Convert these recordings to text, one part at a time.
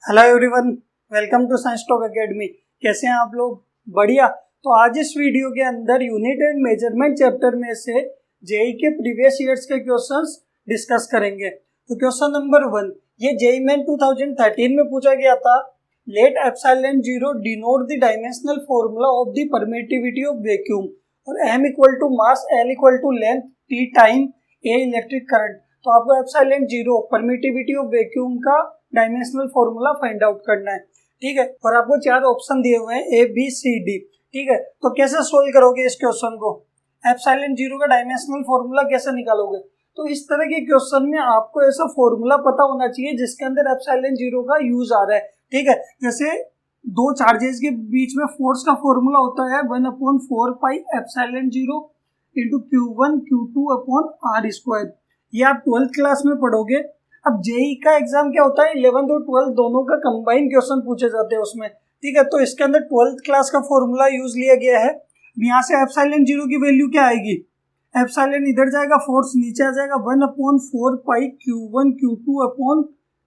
Hello everyone, welcome to science talk academy. कैसे हैं आप लोग? बढ़िया। तो आज इस वीडियो के अंदर यूनिट एंड मेजरमेंट चैप्टर में से जेई के प्रीवियस ईयर्स के क्वेश्चंस डिस्कस करेंगे। तो क्वेश्चन नंबर 1, ये जेई मेन 2013 में पूछा गया था। Let epsilon 0 denote the dimensional formula of the permittivity of vacuum और m equal to mass, l equal to length, t time, a electric current. तो आपको एप्सिलॉन 0 परमिटिविटी ऑफ वैक्यूम का dimensional formula find out करना है, ठीक है। और आपको 4 ऑप्शन दिए हुए हैं A, B, C, D, ठीक है। तो कैसे सोल्व करोगे इस क्वेश्चन को? एप्सिलॉन 0 का डायमेंशनल फॉर्मूला कैसे निकालोगे? तो इस तरह के क्वेश्चन में आपको ऐसा फॉर्मूला पता होना चाहिए जिसके अंदर एप्सिलॉन 0 का यूज आ रहा है, ठीक है। जैसे दो चार्जेस के बीच में फोर्स का फॉर्मूला होता है 1/4 pi epsilon 0 into Q1 Q2 upon R square. ये आप 12th क्लास में पढ़ोगे। अब जेई का एग्जाम क्या होता है, 11th और 12th दोनों का कंबाइन क्वेश्चन पूछे जाते हैं उसमें, ठीक है। तो इसके अंदर 12th क्लास का फॉर्मूला यूज लिया गया है। यहाँ से एप्सिलॉन 0 की वैल्यू क्या आएगी? एप्सिलॉन इधर जाएगा, फोर्स नीचे आ जाएगा, 1/4 पाई Q1 Q2 upon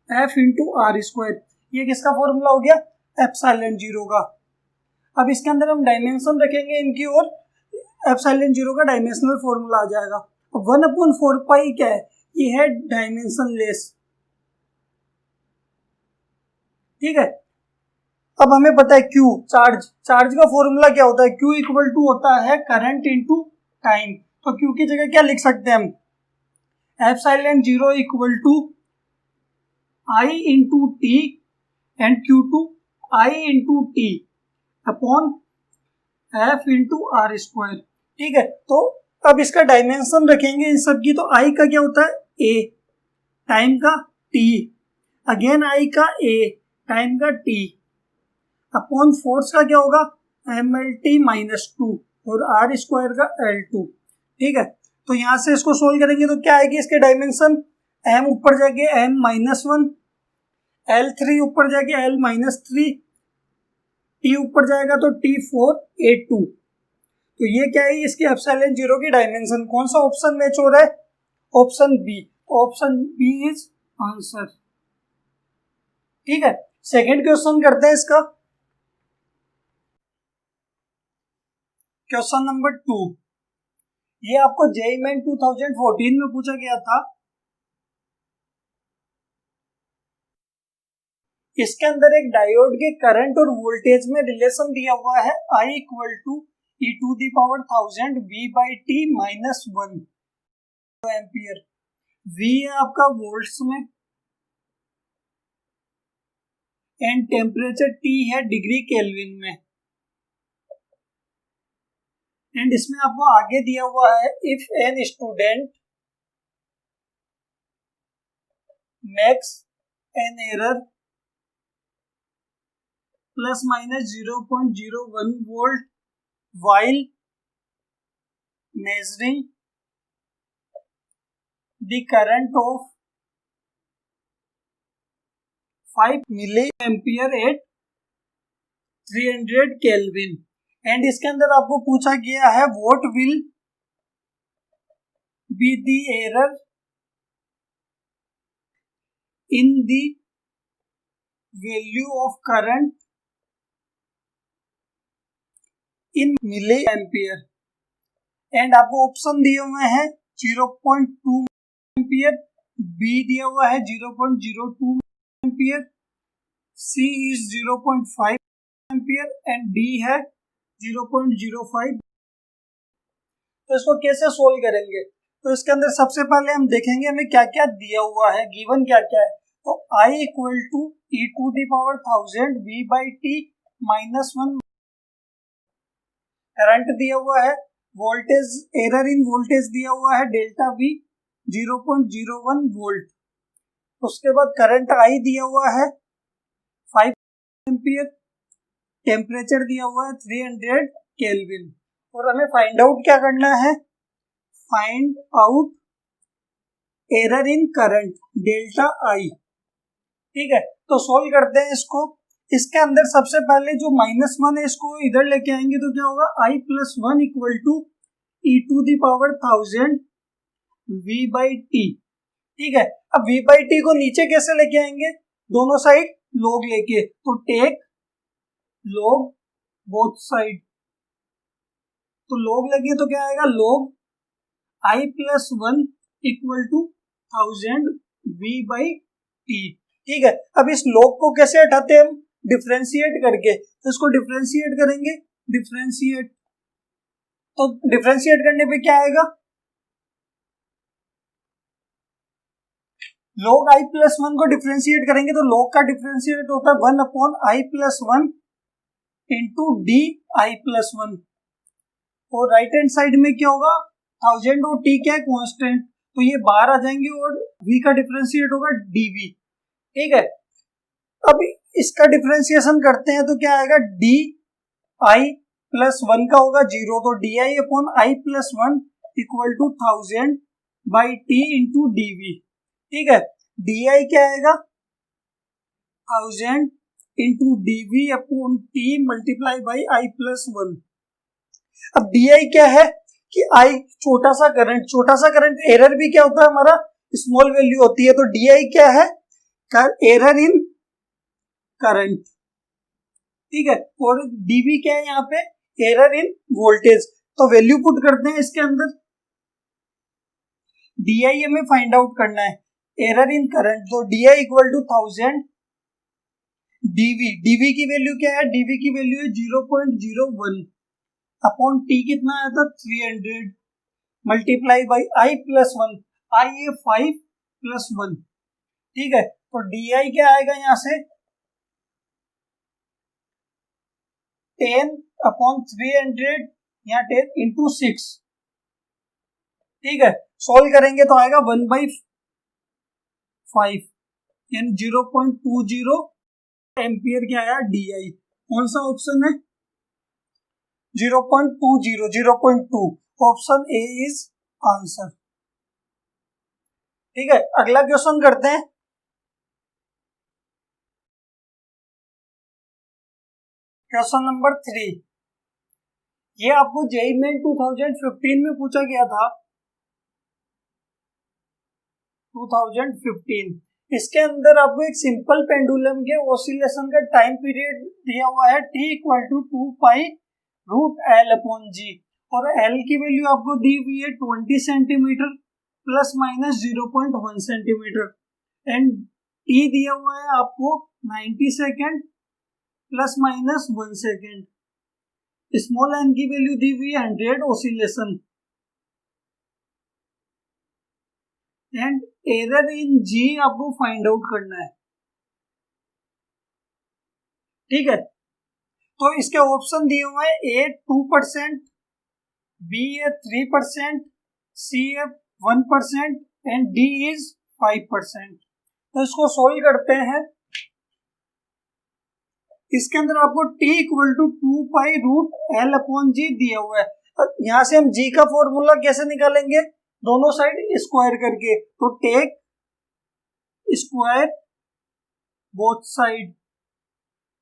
F into R square. ये किसका फॉर्मूला हो गया? एप्सिलॉन 0 का। अब इसके अंदर हम डायमेंशन रखेंगे इनकी और एप्सिलॉन 0 का डायमेंशनल फॉर्मूला आ जाएगा। 1/4 पाई क्या है? ये है डायमेंशन लेस, ठीक है। अब हमें पता है Q चार्ज का फॉर्मूला क्या होता है? Q इक्वल टू होता है करंट इनटू टाइम। तो Q की जगह क्या लिख सकते हैं हम? Epsilon 0 equal to I into T and Q2 I into T upon F into R square, ठीक है। तो अब इसका डायमेंशन रखेंगे इन सब की। तो I का क्या होता है? A, टाइम का T, अगेन I का A, टाइम का T, अपॉन फोर्स का क्या होगा? MLT-2 और R स्क्वायर का L2, ठीक है। तो यहां से इसको सोल्व करेंगे तो क्या आएगी इसके डायमेंशन? M ऊपर जाके M-1, L3 ऊपर जाके L-3, T ऊपर जाएगा तो T4A2। तो ये क्या है? इसकी एप्सिलॉन 0 की डायमेंशन। कौन सा ऑप्शन मैच हो रहा है? Option B. Option B is answer, ठीक है। सेकंड क्वेश्चन करते हैं इसका। क्वेश्चन नंबर 2, ये आपको जेईई मेन 2014 में पूछा गया था। इसके अंदर एक डायोड के करंट और वोल्टेज में रिलेशन दिया हुआ है I equal to e⁻1000 V/t-1 ampere. V है आपका वोल्ट्स में एंड टेम्परेचर T है डिग्री केल्विन में। एंड इसमें आपको आगे दिया हुआ है if an student makes an error ±0.01 volt while measuring the current of 5 milliampere at 300 Kelvin। And इसके अंदर आपको पूछा गया है what will be the error in the value of current in milli ampere. एंड आपको ऑप्शन दिए हुए हैं 0.2 एम्पियर, बी दिया हुआ है 0.02 ampere, C is 0.5 ampere and D है 0.05। तो इसको कैसे सोल्व करेंगे? तो इसके अंदर सबसे पहले हम देखेंगे हमें क्या क्या दिया हुआ है, गिवन क्या क्या है। तो I equal to e⁻1000 V/t-1 current दिया हुआ है, वोल्टेज एरर इन वोल्टेज दिया हुआ है डेल्टा V 0.01 वोल्ट। उसके बाद करंट I दिया हुआ है 5 एम्पियर, टेम्परेचर दिया हुआ है 300 केल्विन। और हमें फाइंड आउट क्या करना है? Find out error in current delta I, ठीक है। तो सोल्व करते हैं इसको। इसके अंदर सबसे पहले जो -1 है इसको इधर लेके आएंगे तो क्या होगा? I+1 equal to e⁻1000 V/t, ठीक है। अब V/t को नीचे कैसे लेके आएंगे? दोनों साइड log लेके, तो टेक log बोथ साइड, तो log लगे तो क्या आएगा, log I plus 1 equal to 1000 V by T. ठीक है, अब इस log को कैसे हटाते हैं हम, डिफ्रेंशिएट करके, तो इसको डिफ्रेंशिएट करेंगे, डिफ्रेंशिएट, तो डिफ्रेंशिएट करने पे क्या आएगा, log I प्लस 1 को डिफ्रेंशिएट करेंगे तो log का डिफ्रेंशिएट होता है 1 upon I plus 1 into D I plus 1, और राइट हैंड साइड में क्या होगा, 1000 और t क्या है, कांस्टेंट, तो ये बाहर आ जाएंगे और v का डिफरेंशिएट होगा dv। ठीक है, अब इसका डिफरेंशिएशन करते हैं तो क्या आएगा, डी आई प्लस 1 का होगा 0, तो D I upon I plus 1 equal to 1000 by T into DV. ठीक है, डी आई क्या आएगा, 1000 into DV upon T multiply by I plus 1। अब डी आई क्या है कि आई छोटा सा करंट, एरर भी क्या होता है हमारा, स्मॉल वैल्यू होती है, तो डी आई क्या है, एरर इन करंट। ठीक है, और डीवी क्या है यहाँ पे, एरर इन वोल्टेज, तो वैल्यू पुट करते हैं इसके अंदर, डी आई हमें फाइंड आउट करना है, एरर इन करंट, तो D I equal to 1000 DV की वैल्यू क्या है, डीवी की वैल्यू है 0.01 अपॉन टी कितना आया था 300 मल्टीप्लाई बाई आई प्लस 1, आई है 5 प्लस 1। ठीक है, तो डी आई क्या आएगा यहां से 10 अपॉन 300, यहाँ 10 इंटू 6। ठीक है, सॉल्व करेंगे तो आएगा 1/5 यानी 0.20 एम्पियर क्या आया डी आई। कौन सा ऑप्शन है, 0.20, 0.2, ऑप्शन ए इज आंसर। ठीक है, अगला क्वेश्चन करते हैं। क्वेश्चन नंबर 3, ये आपको जेईई मेन 2015 में पूछा गया था, 2015। इसके अंदर आपको एक सिंपल पेंडुलम के ऑसिलेशन का टाइम पीरियड दिया हुआ है t equal to 2 pi root L upon g, और एल की वैल्यू आपको दी हुई है 20 centimetre plus minus 0.1 centimetre, and T दिया हुआ है आपको 90 second plus minus 1 second, small n की वैल्यू दी हुई है 100 oscillation, and error in g आपको फाइंड आउट करना है। ठीक है, तो इसके ऑप्शन दिए हुए हैं, ए 2%, बी है 3%, सी है 1% एंड डी इज 5%। तो इसको सोल्व करते हैं। इसके अंदर आपको t equal to 2 pi root L upon g दिया हुआ है, यहां से हम g का फॉर्मूला कैसे निकालेंगे, दोनों साइड स्क्वायर करके, तो टेक स्क्वायर बोथ साइड,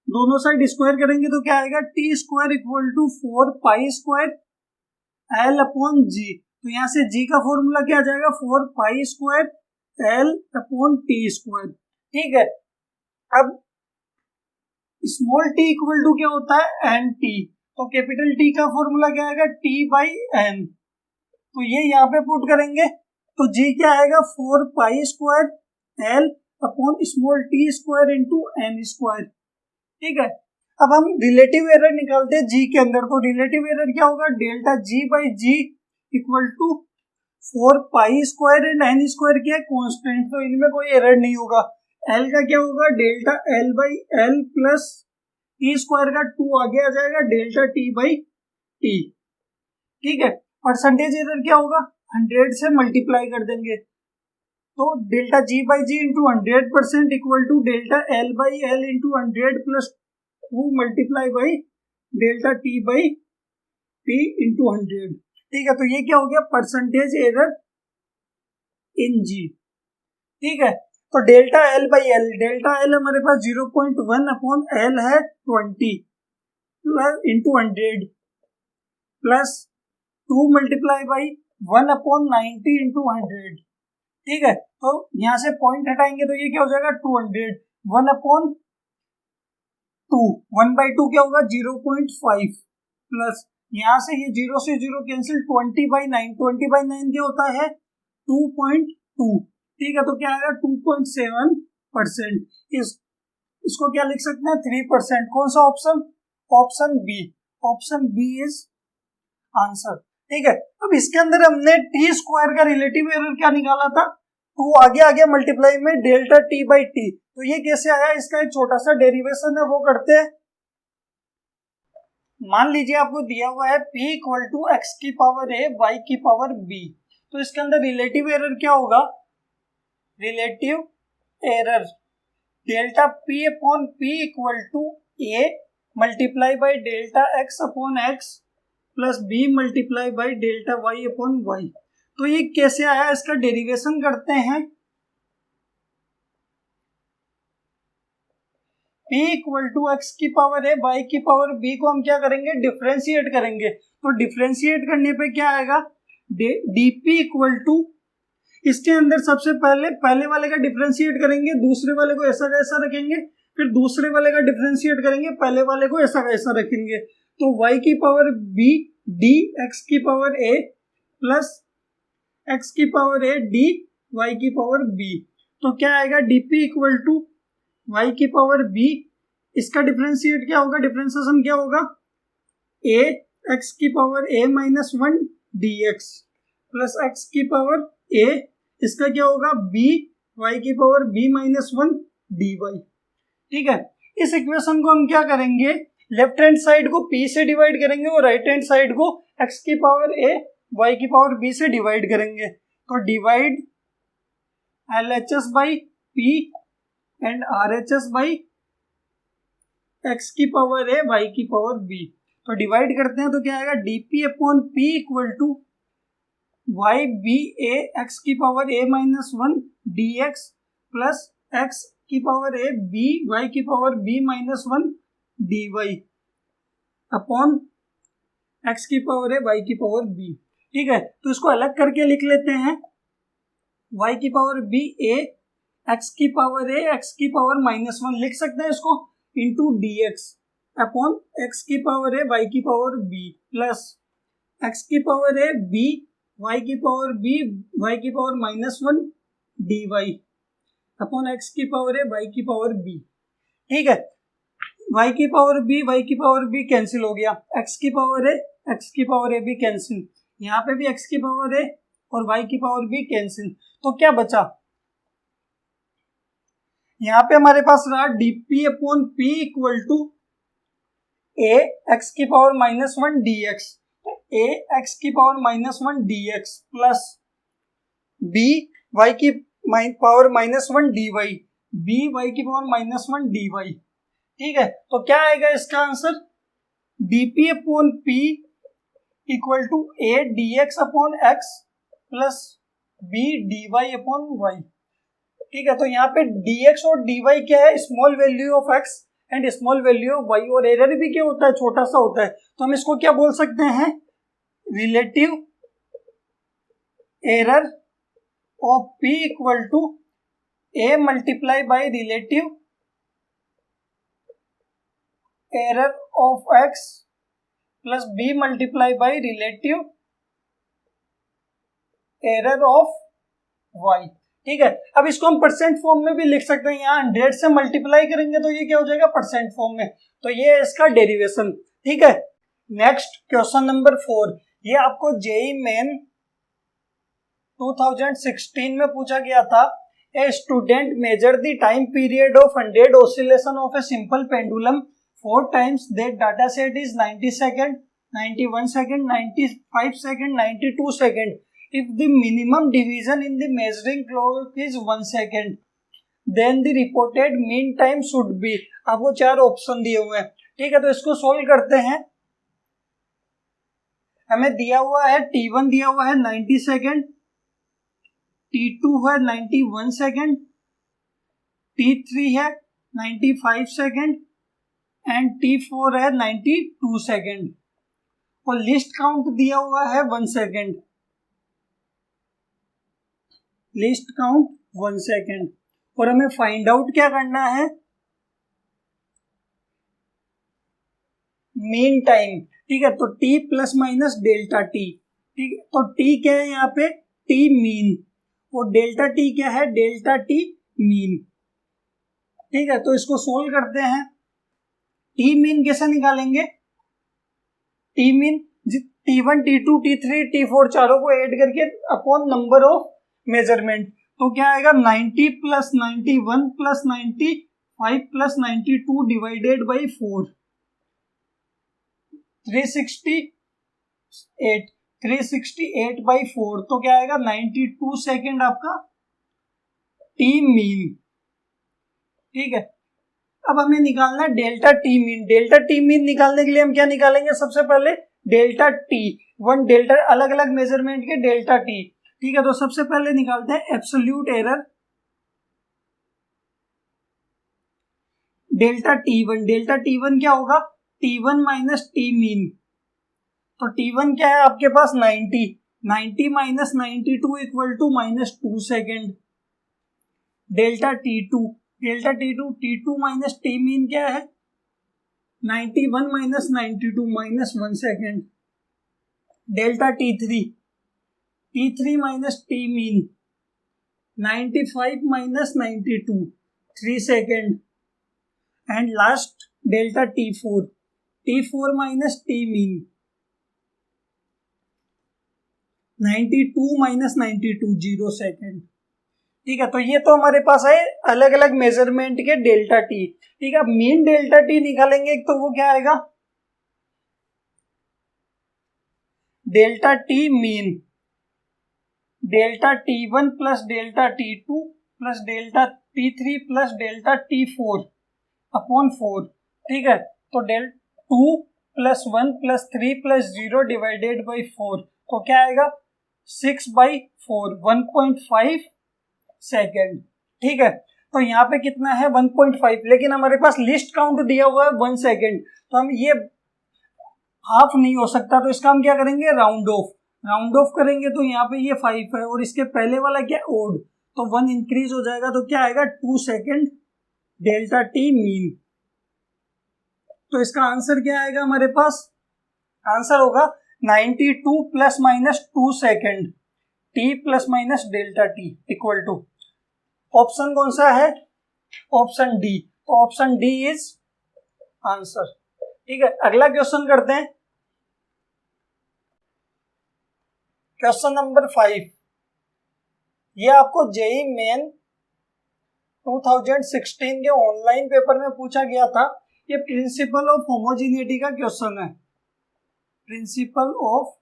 दोनों साइड स्क्वायर करेंगे तो क्या आएगा, T square equal to 4 pi square L upon g, तो यहां से जी का फॉर्मूला क्या आ जाएगा, 4 pi square L upon T square. ठीक है, अब स्मॉल टी इक्वल टू क्या होता है एन टी, तो कैपिटल टी का फॉर्मूला क्या आएगा, टी बाई एन, तो ये यहाँ पे पुट करेंगे तो जी क्या आएगा, 4 pi square L upon small T square into N square. ठीक है, अब हम रिलेटिव एरर निकालते हैं जी के अंदर, तो रिलेटिव एरर क्या होगा, delta G by G equal to 4 pi square and N square क्या है कांस्टेंट, तो इनमें कोई एरर नहीं होगा। एल का क्या होगा, delta L by L plus T square का 2 आगे आ जाएगा, डेल्टा टी बाई टी। ठीक है, परसेंटेज एरर क्या होगा, 100 से मल्टीप्लाई कर देंगे, तो delta G by G into 100% equal to delta L by L into 100 plus 2 multiply by delta T by T into 100। ठीक है, तो ये क्या हो गया, परसेंटेज एरर इन जी। ठीक है, तो delta L by L, delta L हमारे पास 0.1 अपॉन एल है 20 plus into 100 plus 2 multiply by 1 upon 90 into 100। ठीक है, तो यहां से पॉइंट हटाएंगे तो ये क्या हो जाएगा 200, 1 अपॉन 2, 1/2 क्या होगा 0.5 प्लस यहाँ से ये 0 से 0 कैंसिल 20/9, 20/9 क्या होता है 2.2, ठीक है, तो क्या आएगा 2.7%। इसको क्या लिख सकते हैं 3%। कौन सा option, option B, option B is answer, ठीक है। अब इसके अंदर हमने टी स्क्वायर का रिलेटिव एरर क्या निकाला था, 2 आगे आ गया मल्टीप्लाई में डेल्टा टी बाई टी, तो ये कैसे आया, इसका एक छोटा सा डेरिवेशन है वो करते हैं। मान लीजिए आपको दिया हुआ है p इक्वल टू एक्स की पावर a y की पावर b, तो इसके अंदर रिलेटिव एरर क्या होगा, relative error delta p upon p equal to a multiply by delta x upon x plus b multiply by delta y upon y। तो ये कैसे आया, इसका डेरिवेशन करते हैं। p इक्वल टू एक्स की पावर है y की पावर b को हम क्या करेंगे, डिफ्रेंशिएट करेंगे। तो डिफ्रेंशिएट करने पे क्या आएगा, dp इक्वल टू, इसके अंदर सबसे पहले वाले का डिफ्रेंशिएट करेंगे, दूसरे वाले को ऐसा कैसा रखेंगे, फिर दूसरे वाले का डिफ्रेंशिएट करेंगे, पहले वाले को ऐसा कैसा रखेंगे। तो y की पावर b डी एक्स की पावर a प्लस एक्स की पावर a डी y की पावर b, तो क्या आएगा dp इक्वल टू y की पावर b, इसका डिफरेंशिएट क्या होगा, डिफरेंशिएशन क्या होगा a x की power a minus 1 dx plus x की पावर a, इसका क्या होगा b y की पावर b माइनस 1 dy, ठीक है। इस इक्वेशन को हम क्या करेंगे, लेफ्ट हैंड साइड को p से डिवाइड करेंगे और राइट हैंड साइड को x की पावर a y की पावर b से डिवाइड करेंगे। तो divide LHS by p and RHS by x की पावर a y की पावर b, तो डिवाइड करते हैं तो क्या आएगा dp upon p equal to y b a x की power a minus 1 dx plus x की पावर a b y की power b minus 1 dy upon x की पावर a y की पावर b, ठीक है। तो इसको अलग करके लिख लेते हैं, y की पावर b a x की पावर a x की पावर माइनस 1 लिख सकते हैं इसको इंटू dx अपॉन x की पावर a y की पावर b प्लस x की पावर a b y की पावर b y की power minus 1 dy upon x की पावर a y की पावर b, ठीक है। y की पावर b कैंसिल हो गया, x की पावर a भी कैंसिल, यहाँ पे भी x की पावर a और y की पावर b कैंसिल, तो क्या बचा, यहाँ पे हमारे पास रहा dp upon p equal to a x की power minus 1 dx, a x की power minus 1 dx plus b y की power minus 1 dy, b y की पावर माइनस 1 dy, ठीक है। तो क्या आएगा इसका answer, dp upon p equal to a dx upon x plus b dy upon y, ठीक है। तो यहाँ पे dx और dy क्या है, small value of x and small value of y, और एरर भी क्या होता है, छोटा सा होता है, तो हम इसको क्या बोल सकते हैं, relative error of p equal to a multiply by relative error of x plus b multiply by relative error of y, ठीक है। अब इसको हम परसेंट फॉर्म में भी लिख सकते हैं, यहाँ 100 से मल्टीप्लाई करेंगे तो ये क्या हो जाएगा परसेंट फॉर्म में, तो ये है इसका डेरिवेशन, ठीक है। नेक्स्ट क्वेश्चन नंबर 4, ये आपको जेई मेन 2016 में पूछा गया था। A student measure the time period of 100 oscillation of a simple pendulum 4 times that data set is 90 second, 91 second, 95 second, 92 second. If the minimum division in the measuring clock is 1 second, then the reported mean time should be, आपको 4 option दिए हुए हैं, ठीक है। तो इसको solve करते हैं, हमें दिया हुआ है T1 दिया हुआ है 90 सेकेंड, T2 है 91 सेकेंड, T3 है 95 सेकेंड एंड T4 है 92 सेकेंड, और लिस्ट काउंट दिया हुआ है 1 सेकेंड, लिस्ट काउंट 1 सेकेंड, और हमें फाइंड आउट क्या करना है, मीन टाइम, ठीक है। तो T plus minus delta T, ठीक है। तो टी क्या है यहाँ पे, टी मीन, और डेल्टा टी क्या है, डेल्टा टी मीन, ठीक है। तो इसको सोल्व करते हैं। टी मीन कैसे निकालेंगे, T mean T1 T2 T3 T4 चारों को ऐड करके अपॉन नंबर ऑफ मेजरमेंट, तो क्या आएगा 90 plus 91 plus 95 plus 92 divided by 4, 368 by 4, तो क्या आएगा 92 सेकेंड आपका टी मीन, ठीक है। अब हमें निकालना है delta T mean. Delta T mean निकालने के लिए हम क्या निकालेंगे, सबसे पहले डेल्टा टी वन, डेल्टा अलग अलग मेजरमेंट के डेल्टा टी, ठीक है। तो सबसे पहले निकालते हैं absolute error delta T one. Delta T one क्या होगा, T one minus T mean, तो टी वन क्या है आपके पास 90, 90 minus 92 equal to -2 second. Delta T two, delta T two minus T mean क्या है 91 minus 92 -1 second. Delta T three minus T mean 95 minus 92 3 second. And last delta T four minus T mean 92 minus 92 0 second, ठीक है। तो ये तो हमारे पास है अलग अलग मेजरमेंट के डेल्टा टी, ठीक है। मीन डेल्टा टी निकालेंगे तो वो क्या आएगा, delta T mean delta T one plus delta T two plus delta T three plus delta T four upon 4, ठीक है। तो del 2 plus 1 plus 3 plus 0 divided by 4, तो क्या आएगा 6/4 1.5 सेकेंड, ठीक है। तो यहाँ पे कितना है 1.5, लेकिन हमारे पास लिस्ट काउंट दिया हुआ है 1 सेकेंड, तो हम ये हाफ नहीं हो सकता, तो इसका हम क्या करेंगे, राउंड ऑफ करेंगे। तो यहाँ पे ये 5 है और इसके पहले वाला क्या ओड, तो 1 इंक्रीज हो जाएगा, तो क्या आएगा 2 सेकेंड डेल्टा टी मीन। तो इसका आंसर क्या आएगा हमारे पास, आंसर होगा 92 plus minus 2 second T plus minus delta T equal to, option कौन सा है, ऑप्शन डी। तो ऑप्शन डी इज आंसर, ठीक है। अगला क्वेश्चन करते हैं, क्वेश्चन नंबर 5। ये आपको जेई मेन 2016 के ऑनलाइन पेपर में पूछा गया था। ये प्रिंसिपल ऑफ होमोजीनिटी का क्वेश्चन है, प्रिंसिपल ऑफ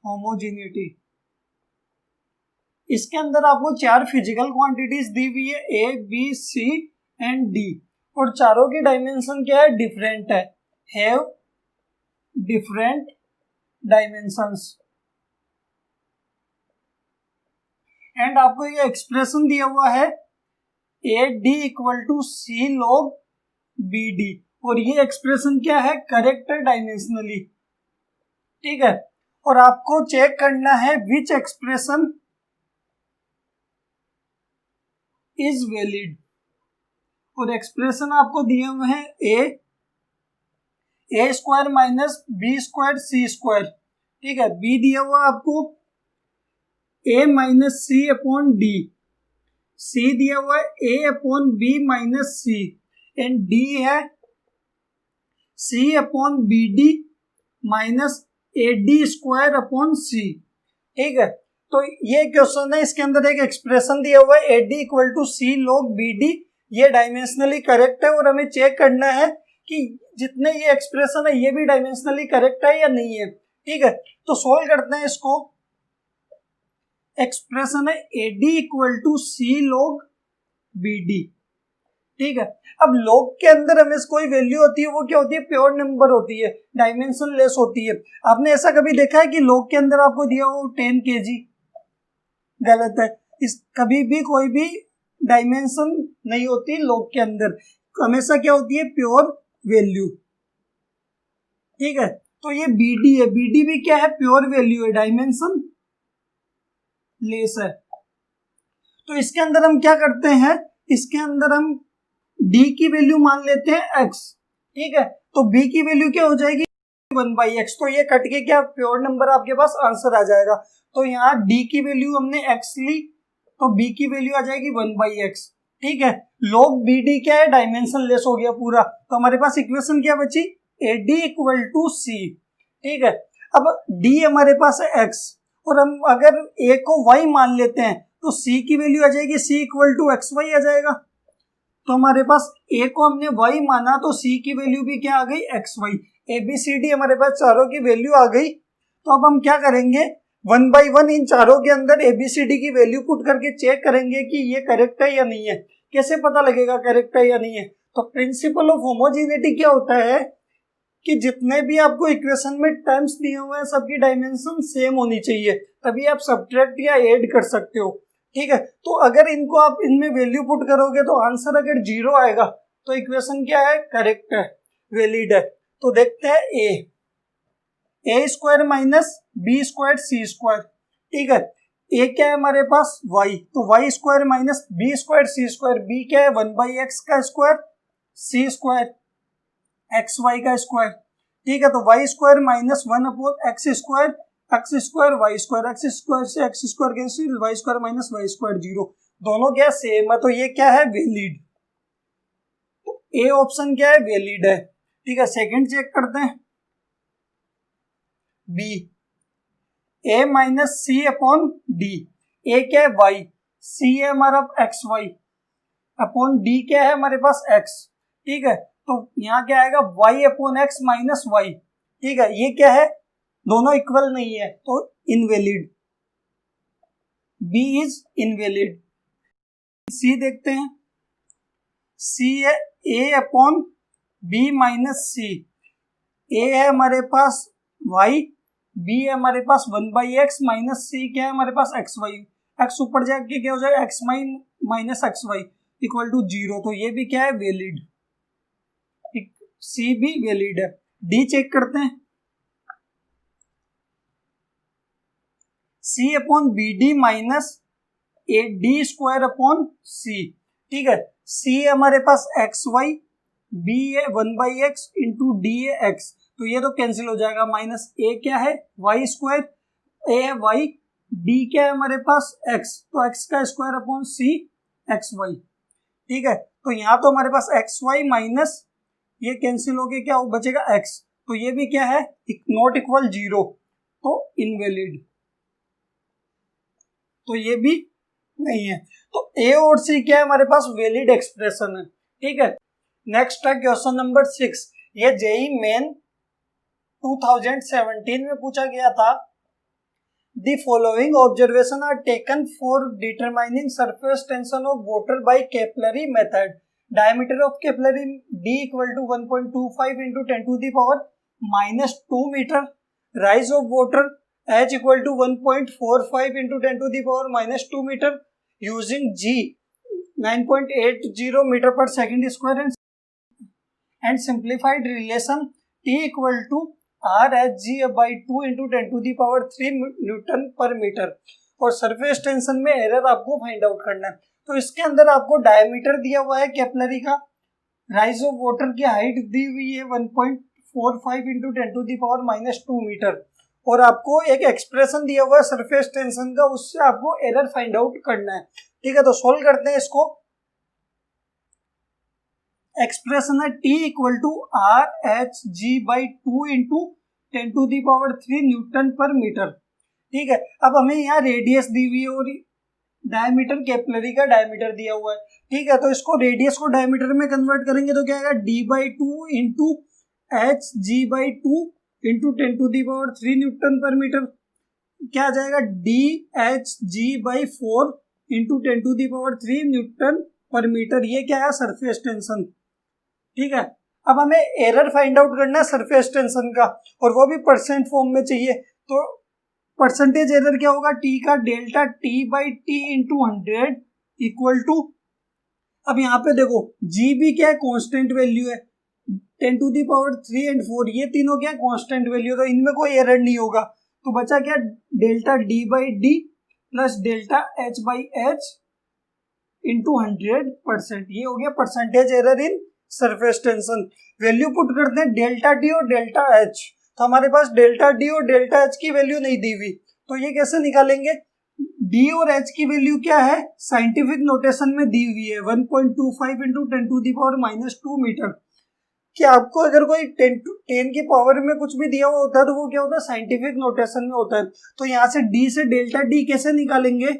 होमोजीनिटी। इसके अंदर आपको 4 फिजिकल क्वांटिटीज दी हुई है, A B C and D, और चारों की डायमेंशन क्या है, डिफरेंट है, हैव डिफरेंट डायमेंशंस। एंड आपको ये एक्सप्रेशन दिया हुआ है A D equal to C log B D, और ये एक्सप्रेशन क्या है, करेक्ट है डायमेंशनली, ठीक है। और आपको चेक करना है विच एक्सप्रेशन इज वैलिड, और एक्सप्रेशन आपको दिए हुए हैं A square minus B square C square, ठीक है। बी दिया हुआ आपको A minus C upon D, C दिया हुआ है A upon B minus C, and D है C upon B D minus A D square upon C, ठीक है। तो ये क्वेश्चन है, इसके अंदर एक एक्सप्रेशन दिया हुआ है A D equal to C log B D, ये डायमेंशनली करेक्ट है, और हमें चेक करना है कि जितने ये एक्सप्रेशन है ये भी डायमेंशनली करेक्ट है या नहीं है, ठीक है। तो सोल्व करते हैं इसको। एक्सप्रेशन है A D equal to C log B D, ठीक है। अब लॉग के अंदर हमें कोई वैल्यू होती है, वो क्या होती है, प्योर नंबर होती है, डायमेंशन लेस होती है। आपने ऐसा कभी देखा है कि लॉग के अंदर आपको दिया हो 10 kg, गलत है। इस कभी भी कोई भी डायमेंशन नहीं होती लॉग के अंदर, हमेशा क्या होती है, प्योर वैल्यू, ठीक है। तो ये BD है, BD भी क्या है, प्योर वैल्यू है, डायमेंशन लेस है। तो इसके अंदर हम क्या करते हैं, इसके अंदर हम D की वैल्यू मान लेते हैं X, ठीक है। तो b की वैल्यू क्या हो जाएगी 1/x, तो ये कट के क्या प्योर नंबर आपके पास आंसर आ जाएगा। तो यहाँ d की वैल्यू हमने x ली, तो b की वैल्यू आ जाएगी 1/x। ठीक है, log bd क्या है, डायमेंशन लेस हो गया पूरा, तो हमारे पास इक्वेशन क्या बची, AD इक्वल टू c। ठीक है, अब d हमारे पास है x, और हम अगर a को y मान लेते हैं तो c की वैल्यू आ जाएगी c इक्वल टू xy आ जाएगा। तो हमारे पास a को हमने y माना तो c की वैल्यू भी क्या आ गई xy। ABCD हमारे पास चारों की वैल्यू आ गई। तो अब हम क्या करेंगे, 1 बाई 1 इन चारों के अंदर ABCD की वैल्यू पुट करके चेक करेंगे कि ये करेक्ट है या नहीं है। कैसे पता लगेगा करेक्ट है या नहीं है, तो प्रिंसिपल ऑफ होमोजेनिटी क्या होता है कि जितने भी आपको इक्वेशन में टर्म्स दिए हुए हैं सबकी डायमेंशन सेम होनी चाहिए, तभी आप सब्ट्रैक्ट या ऐड कर सकते हो। ठीक है, तो अगर इनको आप इनमें वैल्यू पुट करोगे तो आंसर अगर 0 आएगा तो इक्वेशन क्या है, करेक्ट है, वैलिड है। तो देखते हैं A square minus B square C square. ठीक है, ए क्या है हमारे पास y, तो y square minus B square C square, B क्या है 1/x का square, C square x y का स्क्वायर। ठीक है, तो y square minus 1/x square, x square y square, x square से x square cancel, y square minus y square 0, दोनों क्या सेम है, तो ये क्या है वैलिड। तो ए ऑप्शन क्या है, वैलिड है। ठीक है, सेकंड चेक करते हैं, बी ए माइनस सी अपॉन डी। ए क्या है वाई, सी है हमारा एक्स वाई, अपॉन डी क्या है हमारे पास एक्स। ठीक है, तो यहाँ क्या आएगा y upon X minus Y. ठीक है, ये क्या है, दोनों इक्वल नहीं है तो invalid, b is invalid. c देखते हैं, c है a अपॉन b माइनस सी। a है हमारे पास y, b है हमारे पास 1/x माइनस c क्या है हमारे पास एक्स वाई। एक्स ऊपर जाके क्या हो जाएगा X minus X Y equal to 0, तो ये भी क्या है वैलिड, सी भी वैलिड है। डी चेक करते हैं, C upon B D minus A D square upon C. ठीक है, सी हमारे पास एक्स वाई, बी है 1/x इंटू डी है एक्स, तो ये तो कैंसिल हो जाएगा, माइनस ए क्या है वाई स्क्वायर, ए है वाई, डी क्या है हमारे पास एक्स, तो एक्स का स्क्वायर अपॉन सी एक्स वाई। ठीक है, तो यहाँ तो हमारे पास एक्स वाई माइनस ये कैंसिल हो गया, क्या बचेगा x, तो ये भी क्या है नॉट इक्वल 0, तो इनवैलिड, तो ये भी नहीं है। तो a और c क्या है हमारे पास वैलिड एक्सप्रेशन है। ठीक है, नेक्स्ट है क्वेश्चन नंबर 6, ये जेई मेन 2017 में पूछा गया था। The following observation are taken for determining surface tension of water by capillary method. Diameter of capillary D equal to 1.25 into 10 to the power minus 2 meter. Rise of water H equal to 1.45 into 10 to the power minus 2 meter. Using G 9.80 meter per second square and simplified relation T equal to RHG by 2 into 10 to the power 3 newton per metre. और surface tension में error आपको find out करना है। तो इसके अंदर आपको diameter दिया हुआ है कैपिलरी का, राइज ऑफ वाटर की हाइट दी हुई है 1.45 into 10 to the power minus 2 metre, और आपको एक एक्सप्रेशन दिया हुआ है सरफेस टेंशन का, उससे आपको एरर फाइंड आउट करना है। ठीक है, तो सोल्व करते हैं इसको। एक्सप्रेशन है T equal to RHG by 2 into 10 to the power 3 newton per metre. ठीक है, अब हमें यहाँ रेडियस दी हुई है और डायमीटर कैपिलरी का डायमीटर दिया हुआ है। ठीक है, तो इसको रेडियस को डायमीटर में कन्वर्ट करेंगे तो क्या आएगा D by 2 into HG by 2 into 10 to the power 3 newton per metre, क्या आ जाएगा DHG by 4 into 10 to the power 3 newton per metre. ये क्या है सरफेस टेंशन। ठीक है, अब हमें एरर फाइंड आउट करना है सरफेस टेंशन का, और वो भी परसेंट फॉर्म में चाहिए। तो परसेंटेज एरर क्या होगा, टी का delta T by T into 100 equal to, अब यहाँ पे देखो जी भी क्या है कांस्टेंट वैल्यू है, 10 टू दी पावर 3 एंड 4 ये तीनों क्या कांस्टेंट वैल्यू, तो इनमें कोई एरर नहीं होगा। तो बचा क्या delta D by D plus delta H by H into 100%, ये हो गया percentage error in surface tension. Value put करते हैं डेल्टा डी और डेल्टा एच। तो हमारे पास डेल्टा डी और डेल्टा एच की वैल्यू नहीं दी हुई, तो ये कैसे निकालेंगे? डी और एच की वैल्यू क्या है? साइंटिफिक नोटेशन में दी हुई है 1.25 इंटू 10⁻⁻2 मीटर। कि आपको अगर कोई 10 की पावर में कुछ भी दिया हुआ होता है तो वो क्या होता है? साइंटिफिक नोटेशन में होता है। तो यहाँ से डी से डेल्टा डी कैसे निकालेंगे?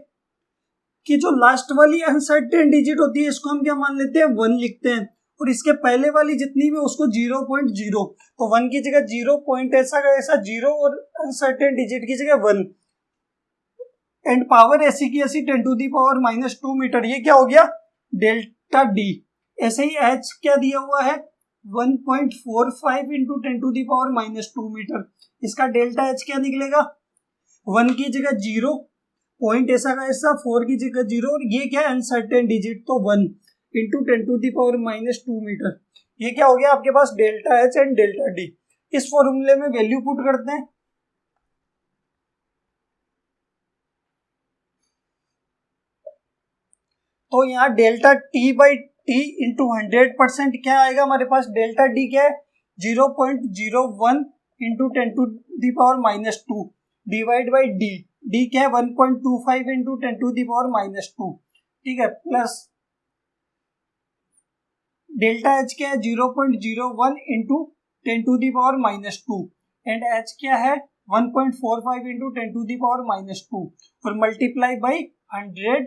कि जो लास्ट वाली अनसर्टेन डिजिट होती है इसको हम क्या मान लेते हैं? 1 लिखते हैं, और इसके पहले वाली जितनी भी उसको 0.0। तो 1 की जगह 0 पॉइंट ऐसा का ऐसा 0 और अनसर्टेन डिजिट की जगह 1 एंड पावर ऐसी की ऐसी 10⁻⁻2 मीटर। ये क्या हो गया? Delta D. ऐसे ही एच क्या दिया हुआ है? 1.45 इंटू 10⁻⁻2 मीटर। इसका डेल्टा एच क्या निकलेगा? 1 की जगह 0 पॉइंट ऐसा का ऐसा 4 की जगह 0 और ये क्या है? अनसर्टेन डिजिट, तो 1 इंटू 10⁻⁻2 मीटर। ये क्या हो गया आपके पास? Delta H and delta D. इस फॉर्मूले में वैल्यू पुट करते हैं। तो यहाँ delta T by T into 100% क्या आएगा हमारे पास? डेल्टा डी क्या है? 0.01 into 10⁻⁻2 divide by D. D क्या है? 1.25 इंटू 10⁻⁻2। ठीक है, प्लस डेल्टा एच क्या है? 0.01 इंटू 10⁻⁻2 एंड एच क्या है? 1.45 इंटू 10⁻⁻2 और मल्टीप्लाई बाई 100।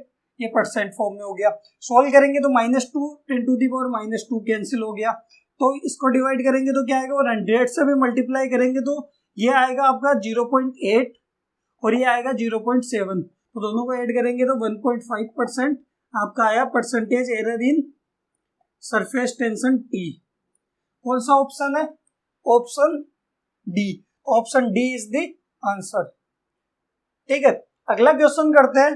ये परसेंट फॉर्म में हो गया। सॉल्व करेंगे तो -2 10⁻⁻2 कैंसिल हो गया। तो इसको डिवाइड करेंगे तो क्या आएगा? और 100 से भी मल्टीप्लाई करेंगे तो ये आएगा आपका 0.8 और ये आएगा 0.7। तो दोनों को ऐड करेंगे तो 1.5% आपका आया percentage error in surface tension T. कौन सा ऑप्शन है? Option D. Option D is the answer. ठीक है, अगला क्वेश्चन करते हैं।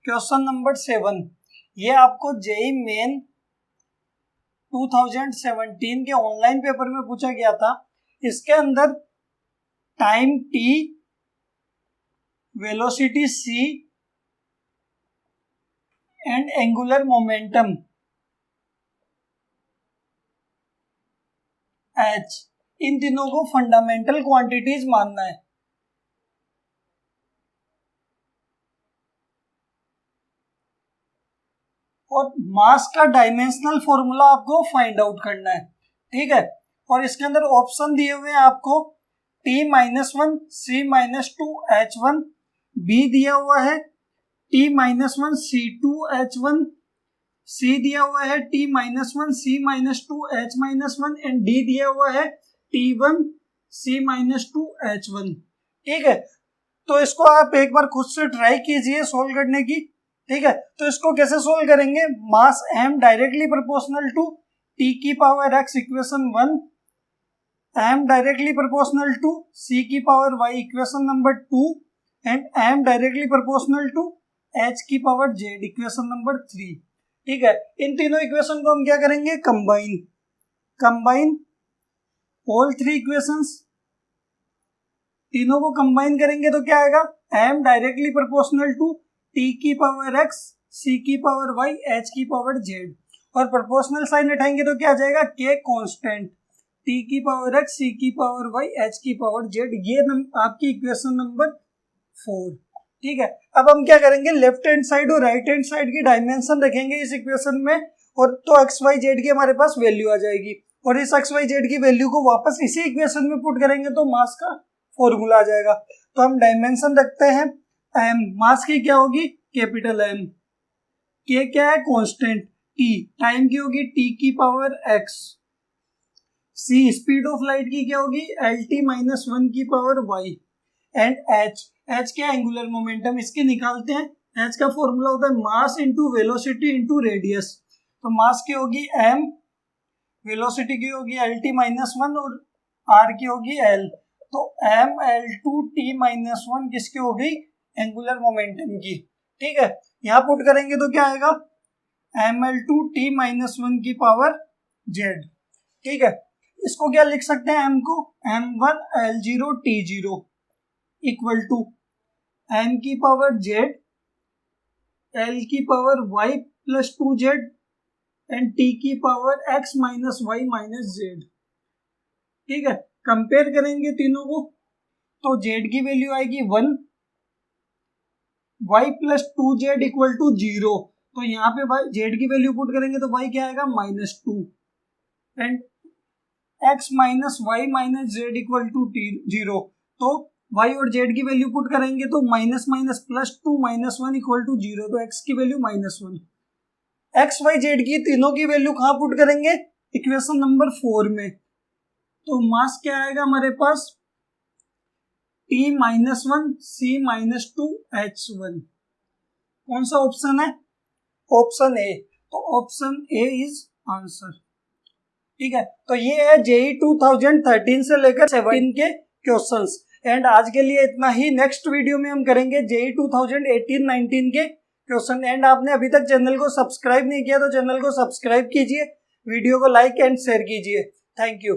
Question number 7। ये आपको जेई मेन 2017 के ऑनलाइन पेपर में पूछा गया था। इसके अंदर time T, velocity C and angular momentum H, इन तीनों को फंडामेंटल क्वांटिटीज मानना है। और मास का डायमेंशनल फॉर्मूला आपको फाइंड आउट करना है। ठीक है, और इसके अंदर ऑप्शन दिए हुए हैं आपको T-1, C-2 H1, B दिया हुआ है T-1 C2 H1, C दिया हुआ है T-1 C-2 H-1 and D दिया हुआ है T1 C-2 H1। ठीक है, तो इसको आप एक बार खुद से ट्राई कीजिए सोल्व करने की। ठीक है, तो इसको कैसे सोल्व करेंगे? Mass m directly proportional to t की power x equation 1, m directly proportional to c की power y equation number 2 and m directly proportional to h की पावर z इक्वेशन नंबर 3। ठीक है, इन तीनों इक्वेशन को हम क्या करेंगे? Combine all 3 equations. तीनों को कंबाइन करेंगे तो क्या आएगा? m directly proportional to t की पावर x, c की पावर y, h की पावर z, और प्रोपोर्शनल साइन हटाएंगे तो क्या आ जाएगा? k कांस्टेंट, t की पावर x, c की पावर y, h की पावर z। ये आपकी इक्वेशन नंबर 4। ठीक है, अब हम क्या करेंगे? लेफ्ट हैंड साइड और राइट हैंड साइड की डायमेंशन रखेंगे इस इक्वेशन में, और तो एक्स वाई जेड की हमारे पास वैल्यू आ जाएगी, और इस एक्स वाई जेड की वैल्यू को वापस इसी इक्वेशन में पुट करेंगे तो मास का फॉर्मूला आ जाएगा। तो हम डायमेंशन रखते हैं m, मास की क्या होगी? कैपिटल M, k क्या है? कांस्टेंट, t टाइम की होगी t की power x, c speed of light की क्या होगी? lt-1 की पावर y, एंड h क्या? Angular momentum. इसके निकालते हैं। h का फॉर्मूला होता है mass into velocity into radius. तो मास की होगी m, वेलोसिटी की होगी lt-1 और r की होगी l। तो ml2t-1 किसकी हो गई? एंगुलर मोमेंटम की। ठीक है, यहां पुट करेंगे तो क्या आएगा? ml2t-1 की पावर z। ठीक है, इसको क्या लिख सकते हैं? m को m1l0t0 इक्वल टू m की पावर z, l की power y plus 2z and t की power x minus Y minus Z. ठीक है, कंपेयर करेंगे तीनों को तो z की वैल्यू आएगी 1, y plus 2z equal to 0। तो यहाँ पे z की वैल्यू पुट करेंगे तो y क्या आएगा -2 and x minus Y minus Z equal to 0। तो y और z की वैल्यू पुट करेंगे तो minus minus plus 2 minus 1 equal to 0। तो x की वैल्यू -1। x y z की तीनों की वैल्यू कहाँ पुट करेंगे, इक्वेशन नंबर 4 में। तो मास क्या आएगा हमारे पास t -1 c -2 h1। कौन सा ऑप्शन है, ऑप्शन ए। तो ऑप्शन ए इज आंसर। ठीक है, तो ये है जेई 2013 से लेकर 17 के क्वेश्चंस। एंड आज के लिए इतना ही। नेक्स्ट वीडियो में हम करेंगे जेई 2018-19 के क्वेश्चन। एंड आपने अभी तक चैनल को सब्सक्राइब नहीं किया तो चैनल को सब्सक्राइब कीजिए, वीडियो को लाइक एंड शेयर कीजिए। Thank you.